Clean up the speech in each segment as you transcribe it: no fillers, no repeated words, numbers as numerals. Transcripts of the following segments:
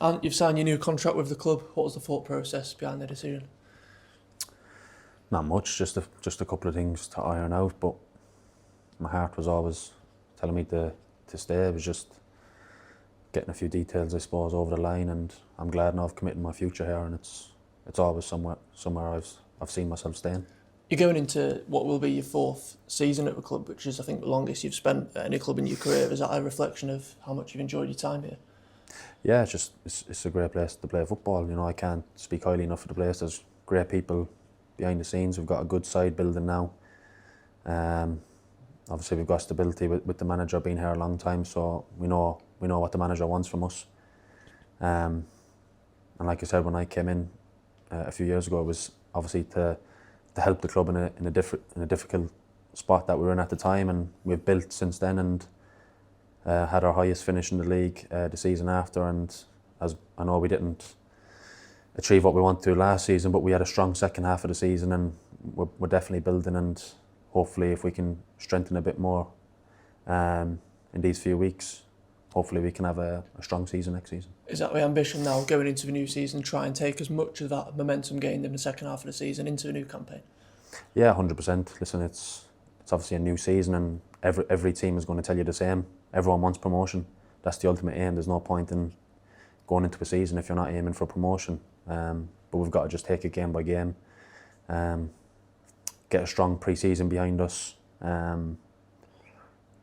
And you've signed your new contract with the club. What was the thought process behind the decision? Not much, just a couple of things to iron out, but my heart was always telling me to stay. It was just getting a few details, I suppose, over the line, and I'm glad now I've committed my future here, and it's always somewhere I've seen myself staying. You're going into what will be your fourth season at the club, which is, I think, the longest you've spent at any club in your career. Is that a reflection of how much you've enjoyed your time here? Yeah, it's a great place to play football. You know, I can't speak highly enough of the place. There's great people behind the scenes. We've got a good side building now. Obviously, we've got stability with the manager being here a long time, so we know what the manager wants from us. And like I said, when I came in a few years ago, it was obviously to help the club in a difficult spot that we were in at the time, and we've built since then and had our highest finish in the league the season after. And as I know, we didn't achieve what we wanted to last season, but we had a strong second half of the season, and we're definitely building, and hopefully if we can strengthen a bit more in these few weeks, hopefully we can have a strong season next season. Is that the ambition now, going into the new season, try and take as much of that momentum gained in the second half of the season into the new campaign? Yeah, 100%. Listen, it's obviously a new season, and every team is going to tell you the same. Everyone wants promotion. That's the ultimate aim. There's no point in going into a season if you're not aiming for promotion. But we've got to just take it game by game. Get a strong pre-season behind us.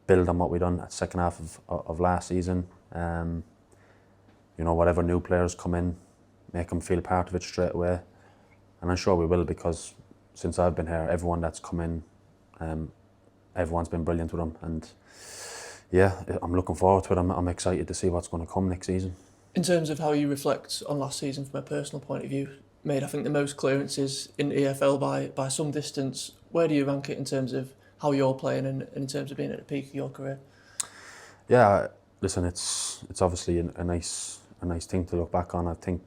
Build on what we done at the second half of last season. You know, whatever new players come in, make them feel part of it straight away. And I'm sure we will, because since I've been here, everyone that's come in, everyone's been brilliant with them. And yeah, I'm looking forward to it. I'm excited to see what's going to come next season. In terms of how you reflect on last season from a personal point of view, made, I think, the most clearances in the EFL by some distance. Where do you rank it in terms of how you're playing and in terms of being at the peak of your career? Yeah, listen, it's obviously a nice thing to look back on. I think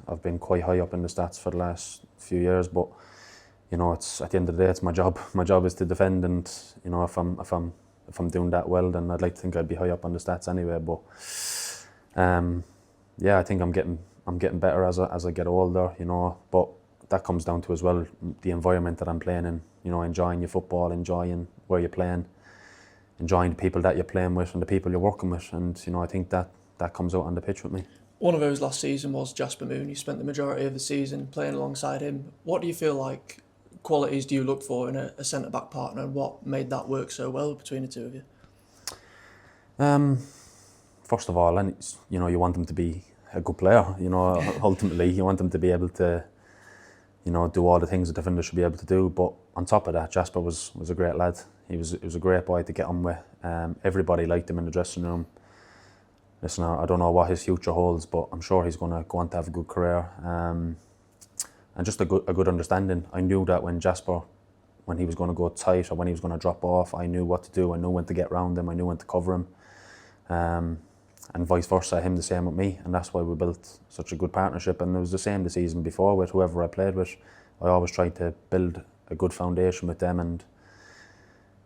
I've been quite high up in the stats for the last few years, but you know, it's at the end of the day, it's my job. My job is to defend, and you know, if I'm doing that well, then I'd like to think I'd be high up on the stats anyway. But yeah, I think I'm getting better as I get older, you know. But that comes down to as well the environment that I'm playing in. You know, enjoying your football, enjoying where you're playing, enjoying the people that you're playing with and the people you're working with. And you know, I think that comes out on the pitch with me. One of those last season was Jasper Moon. You spent the majority of the season playing alongside him. What do you feel like qualities do you look for in a centre-back partner, and what made that work so well between the two of you? First of all, and you know, you want them to be a good player. You know, ultimately, you want them to be able to, you know, do all the things a defender should be able to do. But on top of that, Jasper was a great lad. He was a great boy to get on with. Everybody liked him in the dressing room. Listen, I don't know what his future holds, but I'm sure he's going to go on to have a good career. And just a good understanding. I knew that when he was going to go tight or when he was going to drop off, I knew what to do. I knew when to get round him. I knew when to cover him. And vice versa, him the same with me. And that's why we built such a good partnership. And it was the same the season before with whoever I played with. I always tried to build a good foundation with them. And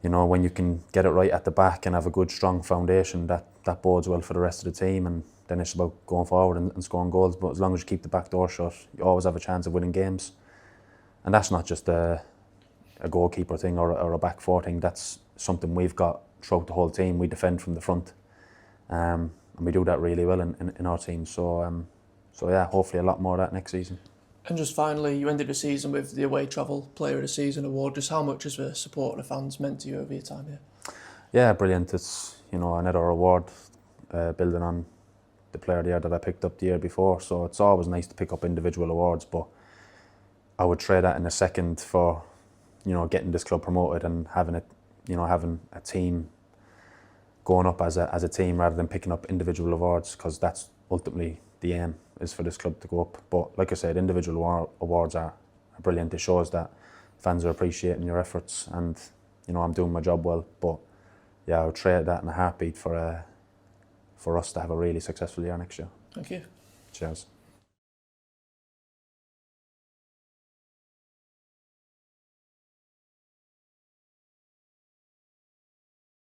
you know, when you can get it right at the back and have a good, strong foundation, that bodes well for the rest of the team. And then it's about going forward and scoring goals. But as long as you keep the back door shut, you always have a chance of winning games. And that's not just a goalkeeper thing or a back four thing. That's something we've got throughout the whole team. We defend from the front. And we do that really well in our team. So yeah, hopefully a lot more of that next season. And just finally, you ended the season with the Away Travel Player of the Season award. Just how much has the support of the fans meant to you over your time here? Yeah, brilliant. It's, you know, another award building on the Player of the Year that I picked up the year before. So it's always nice to pick up individual awards, but I would trade that in a second for, you know, getting this club promoted and having a team going up as a team rather than picking up individual awards, because that's ultimately the aim, is for this club to go up. But like I said, individual awards are brilliant. It shows that fans are appreciating your efforts, and you know, I'm doing my job well. But yeah, I would trade that in a heartbeat for us to have a really successful year next year. Thank you. Cheers.